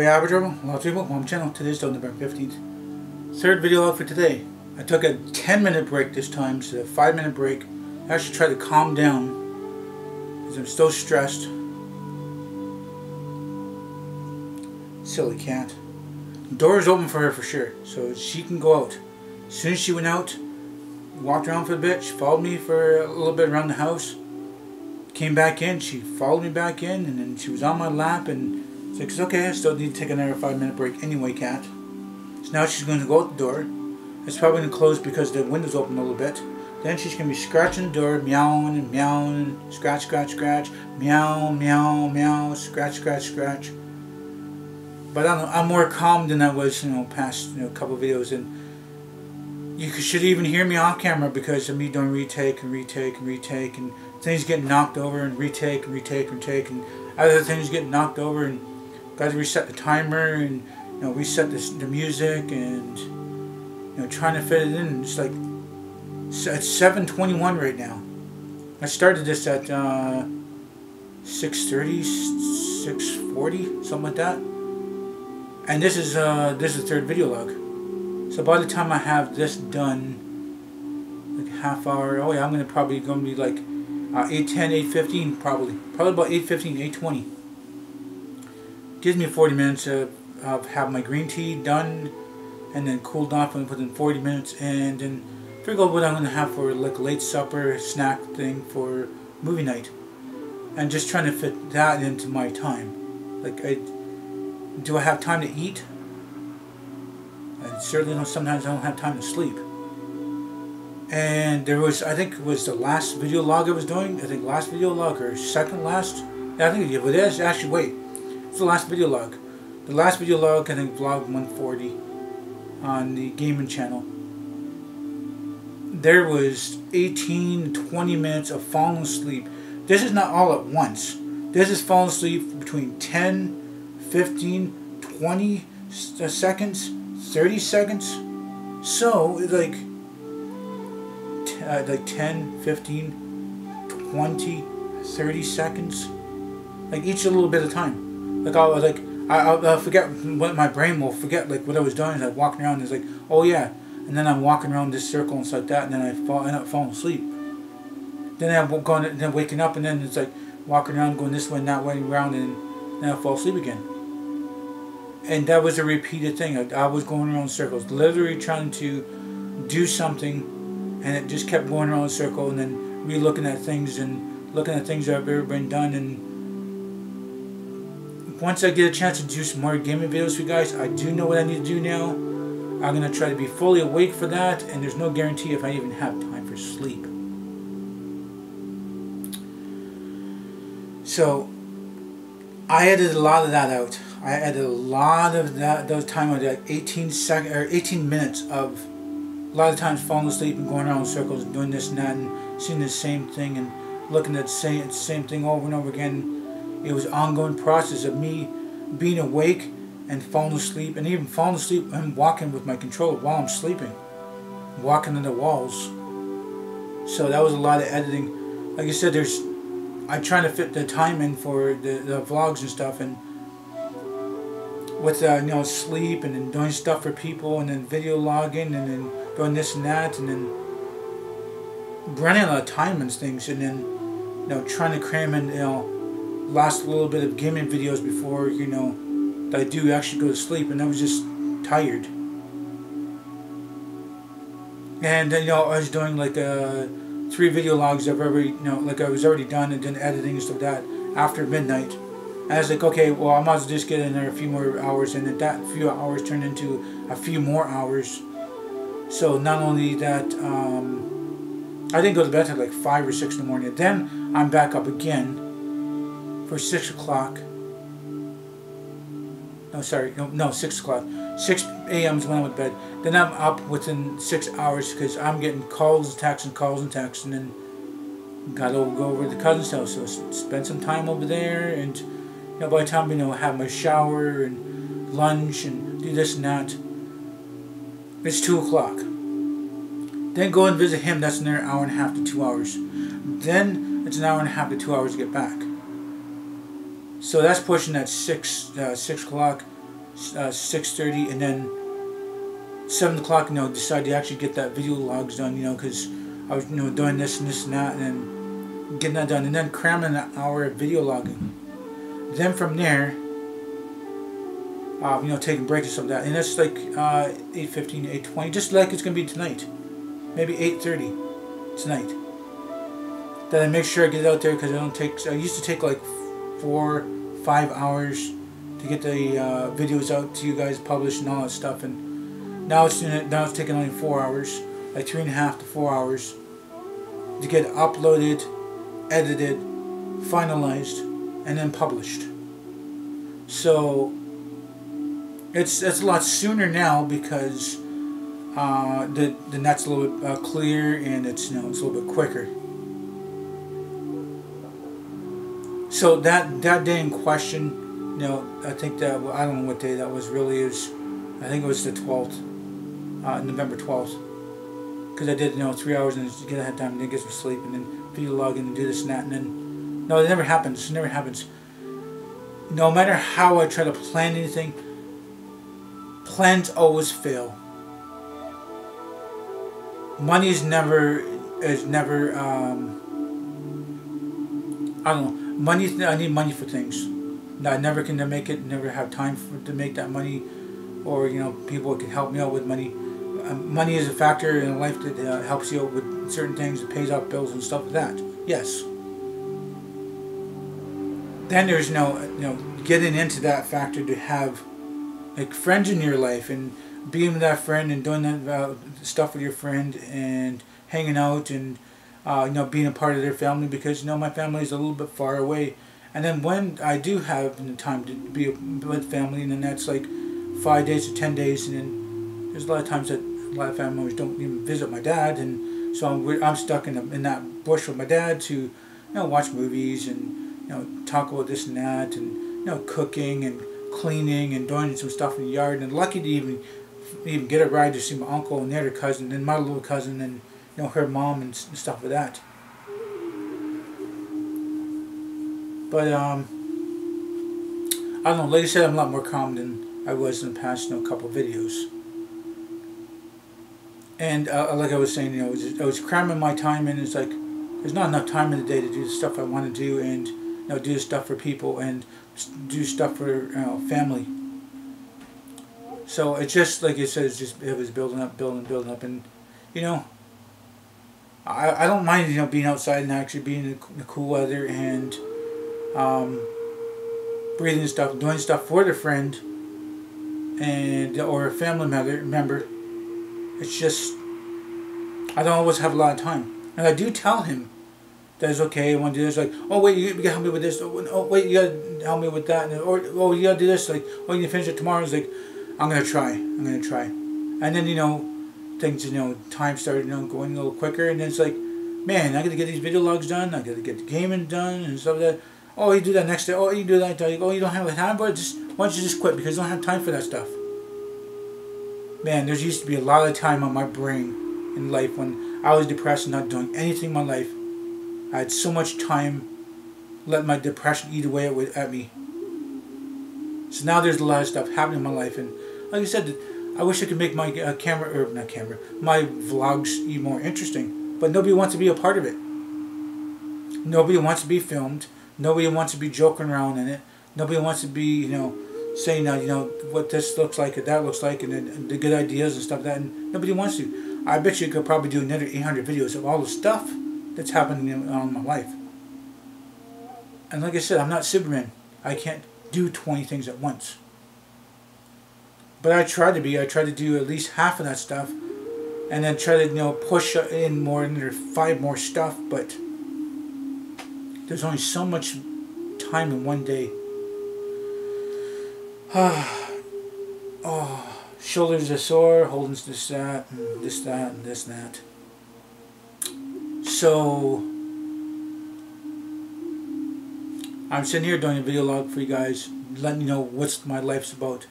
Aboriginal, LostPhoenixWolf on my channel. Today's November 15th. Third video log for today. I took a 10-minute break this time, so a 5-minute break. I actually tried to calm down because I'm still stressed. Silly cat. The door is open for her for sure, so she can go out. As soon as she went out, walked around for a bit, she followed me for a little bit around the house. Came back in, she followed me back in, and then she was on my lap, and it's like, okay, I still need to take another 5-minute break anyway, cat. So now she's going to go out the door. It's probably going to close because the window's open a little bit. Then she's going to be scratching the door, meowing and meowing, scratch, scratch, scratch, meow, meow, meow, scratch, scratch, scratch. But I don't know, I'm more calm than I was, past, couple videos, and you should even hear me off camera because of me doing retake and retake and retake, and things getting knocked over, and retake and retake and retake, and other things getting knocked over, and got to reset the timer, and reset the music, and trying to fit it in. It's like it's 7:21 right now. I started this at 6:30, 6:40, something like that. And this is the third video log. So by the time I have this done, like half hour. Oh yeah, I'm probably gonna be like 8:10, 8:15 probably about 8:15, 8:20. Gives me 40 minutes of have my green tea done, and then cooled off within 40 minutes, and then figure out what I'm gonna have for like a late supper snack thing for movie night, and just trying to fit that into my time. Like, do I have time to eat? I certainly know sometimes I don't have time to sleep. And there was, I think it was the last video log I was doing. I think last video log or second last. Yeah, I think it is actually. Wait, it's the last video log. The last video log, I think, vlog 140 on the gaming channel. There was 18-20 minutes of falling asleep. This is not all at once. This is falling asleep between 10, 15, 20 seconds, 30 seconds. So it's like 10, 15, 20, 30 seconds. Like each a little bit of time. Like I'll forget, what my brain will forget like what I was doing. Is like walking around, it's like, oh yeah, and then I'm walking around this circle and stuff like that, and then I end up falling asleep. Then I'm going, and then waking up, and then it's like walking around, going this way and that way around, and then I fall asleep again. And that was a repeated thing. I was going around in circles, literally trying to do something, and it just kept going around in a circle, and then re-looking at things and looking at things that have ever been done. And once I get a chance to do some more gaming videos for you guys, I do know what I need to do now. I'm going to try to be fully awake for that, and there's no guarantee if I even have time for sleep. So I edited a lot of that out. I edited a lot of those time out, like 18 minutes of a lot of times falling asleep and going around in circles and doing this and that and seeing the same thing and looking at the same thing over and over again. It was an ongoing process of me being awake and falling asleep, and even falling asleep and walking with my controller while I'm sleeping, walking on the walls. So that was a lot of editing. Like I said, I'm trying to fit the time in for the vlogs and stuff, and with sleep, and then doing stuff for people, and then video logging, and then doing this and that, and then running out of time and things, and then trying to cram in last little bit of gaming videos before that I do actually go to sleep, and I was just tired. And then I was doing like 3 video logs I've already like I was already done, and then editing and stuff like that after midnight. And I was like, okay, well, I might as well just get in there a few more hours, and then that few hours turned into a few more hours. So not only that, I didn't go to bed until like 5 or 6 in the morning. Then I'm back up again for 6 o'clock. No, sorry, no, 6 o'clock. 6 a.m. is when I went to bed. Then I'm up within 6 hours because I'm getting calls and texts, and then got to go over to the cousin's house. So spend some time over there, and by the time have my shower and lunch and do this and that, it's 2 o'clock. Then go and visit him. That's another hour and a half to 2 hours. Then it's an hour and a half to 2 hours to get back. So that's pushing at 6 o'clock. 6:30, and then 7 o'clock, decide to actually get that video logs done, because I was, doing this and this and that, and then getting that done, and then cramming an hour of video logging. Then from there, taking breaks and stuff like that, and that's like 8:15, 8:20, just like it's gonna be tonight, maybe 8:30 tonight. Then I make sure I get it out there, because I used to take like 4-5 hours to get the videos out to you guys, published and all that stuff, and now it's taking only 4 hours, like 3.5 to 4 hours to get uploaded, edited, finalized, and then published. So it's a lot sooner now, because the net's a little bit clear, and it's it's a little bit quicker. So that day in question, I think that, I don't know what day that was really. I think it was the 12th, November 12th, because I did 3 hours and get ahead of time and then get some sleep and then video log in and do this and that, and then no, it never happens. It never happens. No matter how I try to plan anything, plans always fail. Money is never. I don't know. I need money for things. I never can make it. Never have time to make that money, or people can help me out with money. Money is a factor in life that helps you out with certain things. It pays off bills and stuff like that. Yes. Then there's getting into that factor to have like friends in your life, and being with that friend and doing that stuff with your friend and hanging out, and being a part of their family, because my family is a little bit far away. And then when I do have the time to be with family, and then that's like 5 days to 10 days, and then there's a lot of times that a lot of family members don't even visit my dad, and so I'm stuck in that bush with my dad to watch movies and talk about this and that, and cooking and cleaning and doing some stuff in the yard, and lucky to even get a ride to see my uncle and their cousin and my little cousin and her mom and stuff like that. But I don't know, like I said, I'm a lot more calm than I was in the past couple of videos. And like I was saying, I was cramming my time in. It's like there's not enough time in the day to do the stuff I want to do, and do stuff for people and do stuff for family. So it's just like it says, it was building up, and I don't mind being outside and actually being in the cool weather and breathing stuff, doing stuff for the friend and or a family member. It's just I don't always have a lot of time, and I do tell him that it's okay. I want to do this. Like, oh wait, you gotta help me with this. Oh wait, you gotta help me with that. Or oh, you gotta do this. Like, oh, you can finish it tomorrow. It's like, I'm gonna try. And then things time started going a little quicker, and then it's like, man, I gotta get these video logs done. I gotta get the gaming done and stuff like that. Oh, you do that next day. Oh, you do that. Oh, you don't have the time, but why don't you just quit because you don't have time for that stuff. Man, there used to be a lot of time on my brain in life when I was depressed and not doing anything in my life. I had so much time, let my depression eat away at me. So now there's a lot of stuff happening in my life, and like I said, I wish I could make my my vlogs even more interesting, but nobody wants to be a part of it. Nobody wants to be filmed. Nobody wants to be joking around in it. Nobody wants to be, saying, what this looks like or that looks like, and the good ideas and stuff like that, and nobody wants to. I bet you could probably do another 800 videos of all the stuff that's happening in my life. And like I said, I'm not Superman. I can't do 20 things at once. But I try to be. I try to do at least half of that stuff, and then try to push in more, and there's 5 more stuff. But there's only so much time in one day. Oh, shoulders are sore, holding this, that, and this, that, and this, and that. So I'm sitting here doing a video log for you guys, letting you know what my life's about.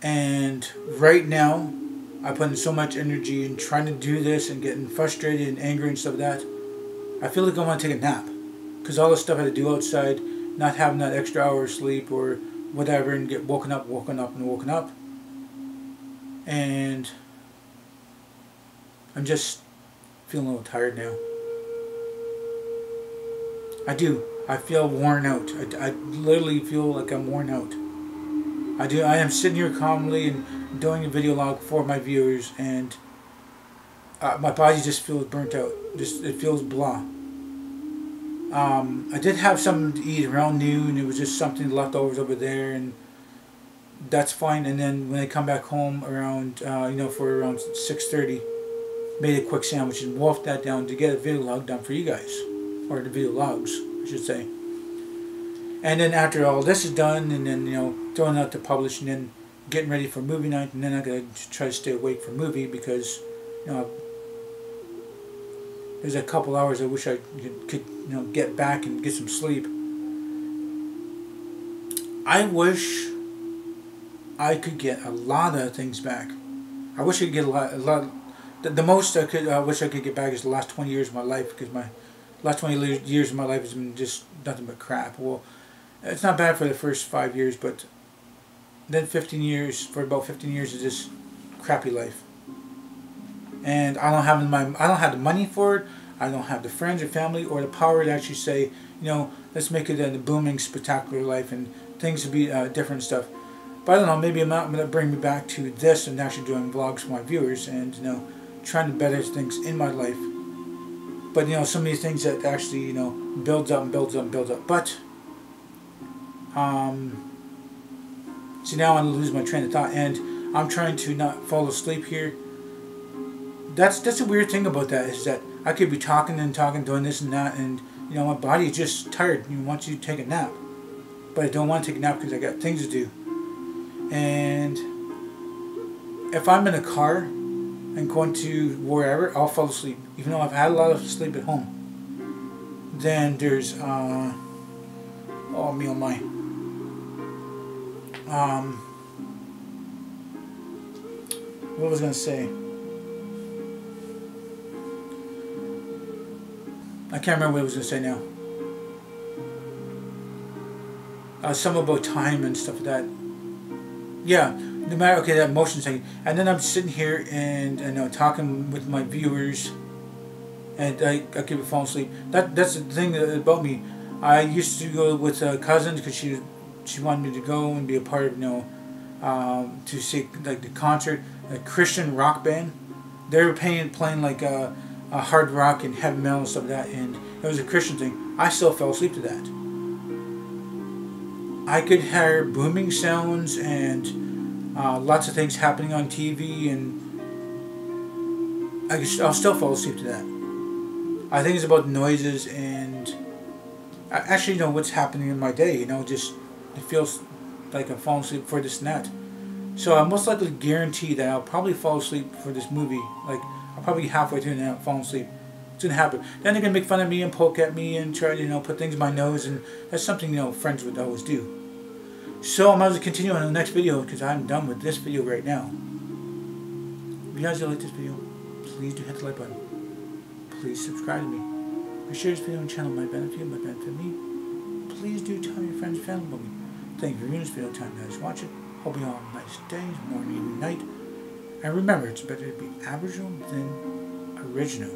And right now, I put in so much energy in trying to do this and getting frustrated and angry and stuff like that. I feel like I want to take a nap, because all the stuff I had to do outside, not having that extra hour of sleep or whatever, and get woken up, and I'm just feeling a little tired now. I do. I feel worn out. I literally feel like I'm worn out. I am sitting here calmly and doing a video log for my viewers, and my body just feels burnt out. It feels blah. I did have something to eat around noon. It was just something leftovers over there, and that's fine. And then when I come back home around, for around 6:30, made a quick sandwich and wolfed that down to get a video log done for you guys, or the video logs, I should say. And then after all this is done, and then throwing out to publish, and then getting ready for movie night, and then I gotta try to stay awake for movie because there's a couple hours I wish I could get back and get some sleep. I wish I could get a lot of things back. I wish I could get a lot. The most I wish I could get back is the last 20 years of my life, because my last 20 years of my life has been just nothing but crap. Well, it's not bad for the first 5 years, but then 15 years, for about 15 years is just crappy life. And I don't have the money for it. I don't have the friends or family or the power to actually say, let's make it a booming, spectacular life and things to be different stuff. But I don't know, maybe I'm not going to bring me back to this and actually doing vlogs for my viewers and, trying to better things in my life. But, so many things that actually, builds up and builds up and builds up. But, see, now I'm going to lose my train of thought, and I'm trying to not fall asleep here. That's a weird thing about that, is that I could be talking, doing this and that, and my body is just tired and wants you to take a nap. But I don't want to take a nap because I got things to do. And if I'm in a car and going to wherever, I'll fall asleep, even though I've had a lot of sleep at home. Then there's oh me oh my. What was I gonna say? I can't remember what I was going to say now. Something about time and stuff like that. Yeah, no matter, okay, that motion thing. And then I'm sitting here and talking with my viewers, and I keep falling asleep. That's the thing about me. I used to go with cousins because she wanted me to go and be a part of, to see like the concert, a Christian rock band. They were playing like a hard rock and heavy metal and stuff like that, and it was a Christian thing. I still fell asleep to that. I could hear booming sounds and lots of things happening on TV, and I'll still fall asleep to that. I think it's about noises and actually what's happening in my day. Just it feels like I'm falling asleep for this and that. So I most likely guarantee that I'll probably fall asleep for this movie. Like, I'll probably be halfway through and then I'll fall asleep. It's going to happen. Then they're going to make fun of me and poke at me and try to, put things in my nose, and that's something, friends would always do. So I'm going to continue on the next video because I'm done with this video right now. If you guys like this video, please do hit the like button. Please subscribe to me. If you share this video on the channel, might benefit me. Please do tell your friends and family about me. Thank you for viewing this video. Time you guys watch it. Hope you all have a nice day, morning, evening, night. And remember, it's better to be Aboriginal than original.